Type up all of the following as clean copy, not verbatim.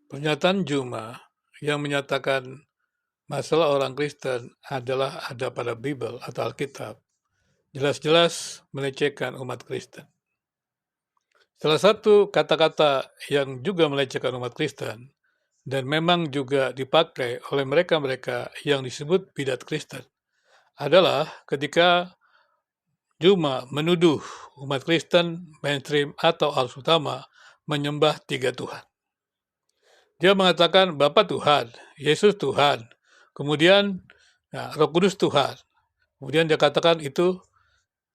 Pernyataan Juma yang menyatakan masalah orang Kristen adalah ada pada Bible atau Alkitab, jelas-jelas melecehkan umat Kristen. Salah satu kata-kata yang juga melecehkan umat Kristen dan memang juga dipakai oleh mereka-mereka yang disebut bidat Kristen adalah ketika Juma menuduh umat Kristen mainstream atau arus utama menyembah tiga Tuhan. Dia mengatakan Bapa Tuhan, Yesus Tuhan, kemudian Roh Kudus Tuhan. Kemudian dia katakan itu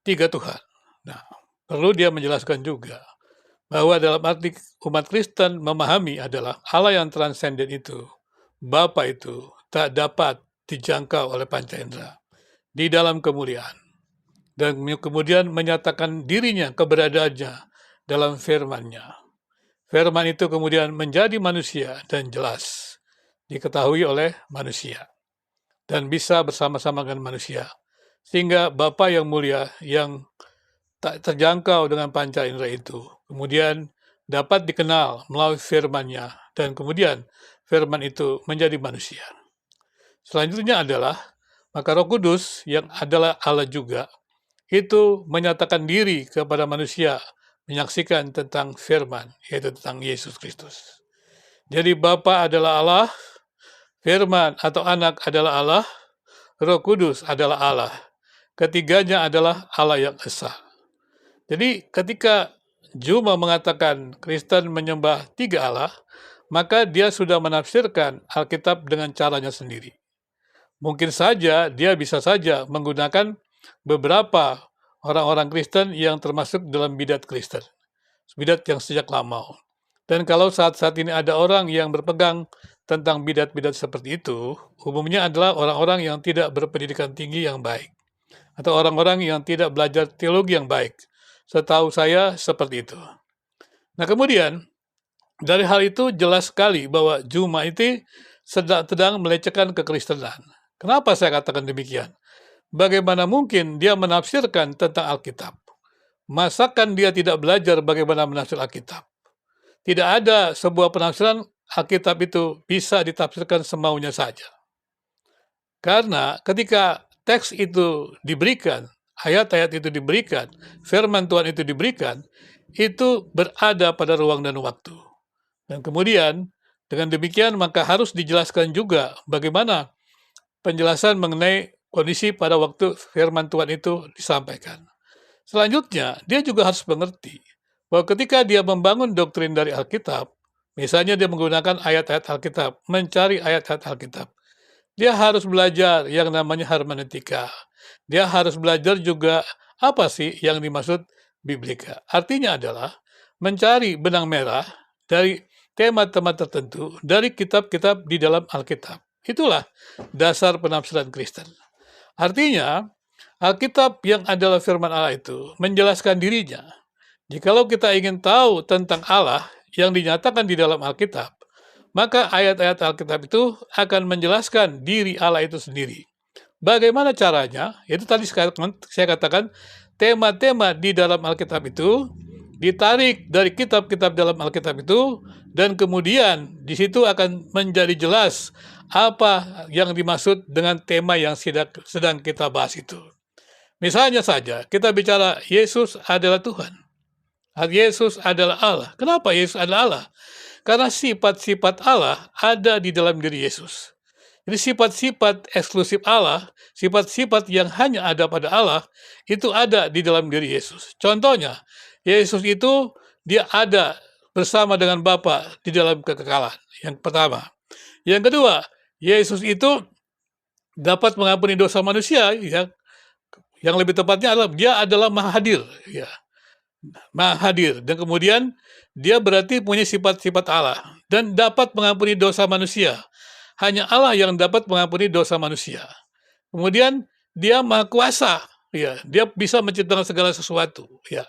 tiga Tuhan. Nah, perlu dia menjelaskan juga bahwa dalam arti umat Kristen memahami adalah Allah yang transenden itu, Bapa itu tak dapat dijangkau oleh panca indera di dalam kemuliaan. Dan kemudian menyatakan dirinya, keberadaannya dalam firman-Nya. Firman itu kemudian menjadi manusia dan jelas diketahui oleh manusia dan bisa bersama-sama dengan manusia. Sehingga Bapa yang mulia yang tak terjangkau dengan panca indera itu kemudian dapat dikenal melalui firman-Nya dan kemudian firman itu menjadi manusia. Selanjutnya adalah maka Roh Kudus yang adalah Allah juga itu menyatakan diri kepada manusia, menyaksikan tentang firman, yaitu tentang Yesus Kristus. Jadi Bapa adalah Allah, firman atau anak adalah Allah, Roh Kudus adalah Allah. Ketiganya adalah Allah yang esa. Jadi ketika Juma mengatakan Kristen menyembah tiga Allah, maka dia sudah menafsirkan Alkitab dengan caranya sendiri. Mungkin saja dia bisa saja menggunakan beberapa orang-orang Kristen yang termasuk dalam bidat Kristen, bidat yang sejak lama. Dan kalau saat-saat ini ada orang yang berpegang tentang bidat-bidat seperti itu, umumnya adalah orang-orang yang tidak berpendidikan tinggi yang baik, atau orang-orang yang tidak belajar teologi yang baik. Setahu saya seperti itu. Nah kemudian, dari hal itu jelas sekali bahwa Juma itu sedang melecehkan kekristenan. Kenapa saya katakan demikian? Bagaimana mungkin dia menafsirkan tentang Alkitab? Masakan dia tidak belajar bagaimana menafsir Alkitab? Tidak ada sebuah penafsiran Alkitab itu bisa ditafsirkan semaunya saja. Karena ketika teks itu diberikan, ayat-ayat itu diberikan, firman Tuhan itu diberikan, itu berada pada ruang dan waktu. Dan kemudian dengan demikian maka harus dijelaskan juga bagaimana penjelasan mengenai kondisi pada waktu firman Tuhan itu disampaikan. Selanjutnya, dia juga harus mengerti bahwa ketika dia membangun doktrin dari Alkitab, misalnya dia menggunakan ayat-ayat Alkitab, mencari ayat-ayat Alkitab, dia harus belajar yang namanya hermeneutika. Dia harus belajar juga apa sih yang dimaksud biblika. Artinya adalah mencari benang merah dari tema-tema tertentu dari kitab-kitab di dalam Alkitab. Itulah dasar penafsiran Kristen. Artinya, Alkitab yang adalah firman Allah itu menjelaskan dirinya. Jikalau kita ingin tahu tentang Allah yang dinyatakan di dalam Alkitab, maka ayat-ayat Alkitab itu akan menjelaskan diri Allah itu sendiri. Bagaimana caranya? Itu tadi saya katakan, tema-tema di dalam Alkitab itu ditarik dari kitab-kitab dalam Alkitab itu, dan kemudian di situ akan menjadi jelas apa yang dimaksud dengan tema yang sedang kita bahas itu. Misalnya saja, kita bicara Yesus adalah Tuhan. Yesus adalah Allah. Kenapa Yesus adalah Allah? Karena sifat-sifat Allah ada di dalam diri Yesus. Jadi sifat-sifat eksklusif Allah, sifat-sifat yang hanya ada pada Allah, itu ada di dalam diri Yesus. Contohnya, Yesus itu dia ada bersama dengan Bapa di dalam kekekalan. Yang pertama. Yang kedua, Yesus itu dapat mengampuni dosa manusia, ya. Yang lebih tepatnya adalah dia adalah Maha Hadir, ya. Maha Hadir, dan kemudian dia berarti punya sifat-sifat Allah dan dapat mengampuni dosa manusia. Hanya Allah yang dapat mengampuni dosa manusia. Kemudian dia Maha Kuasa, ya. Dia bisa menciptakan segala sesuatu, ya.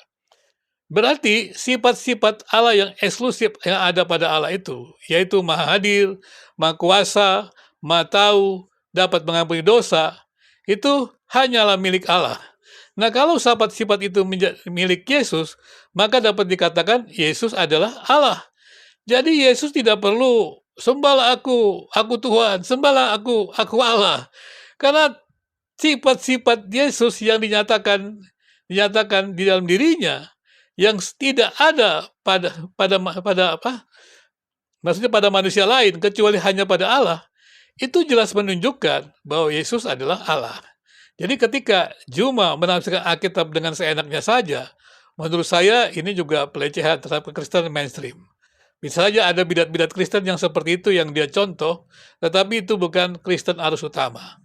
Berarti sifat-sifat Allah yang eksklusif yang ada pada Allah itu, yaitu Maha Hadir, Maha Kuasa, Maha Tahu, dapat mengampuni dosa, itu hanyalah milik Allah. Nah, kalau sifat-sifat itu milik Yesus, maka dapat dikatakan Yesus adalah Allah. Jadi Yesus tidak perlu, "Sembahlah aku Tuhan, sembahlah aku Allah." Karena sifat-sifat Yesus yang dinyatakan di dalam dirinya, yang tidak ada pada apa, maksudnya pada manusia lain kecuali hanya pada Allah, itu jelas menunjukkan bahwa Yesus adalah Allah. Jadi ketika Juma menafsirkan Alkitab dengan seenaknya saja, menurut saya ini juga pelecehan terhadap kekristenan mainstream. Bisa saja ada bidat-bidat Kristen yang seperti itu yang dia contoh, tetapi itu bukan Kristen arus utama.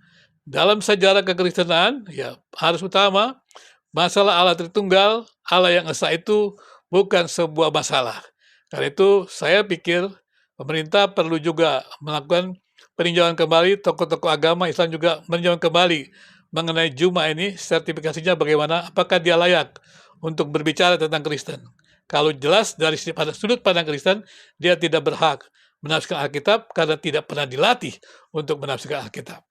Dalam sejarah kekristenan, ya arus utama, masalah Allah Tritunggal, Allah yang esa itu bukan sebuah masalah. Karena itu saya pikir pemerintah perlu juga melakukan peninjauan kembali, tokoh-tokoh agama Islam juga meninjau kembali mengenai Juma ini, sertifikasinya bagaimana, apakah dia layak untuk berbicara tentang Kristen. Kalau jelas dari sudut pandang Kristen, dia tidak berhak menafsirkan Alkitab karena tidak pernah dilatih untuk menafsirkan Alkitab.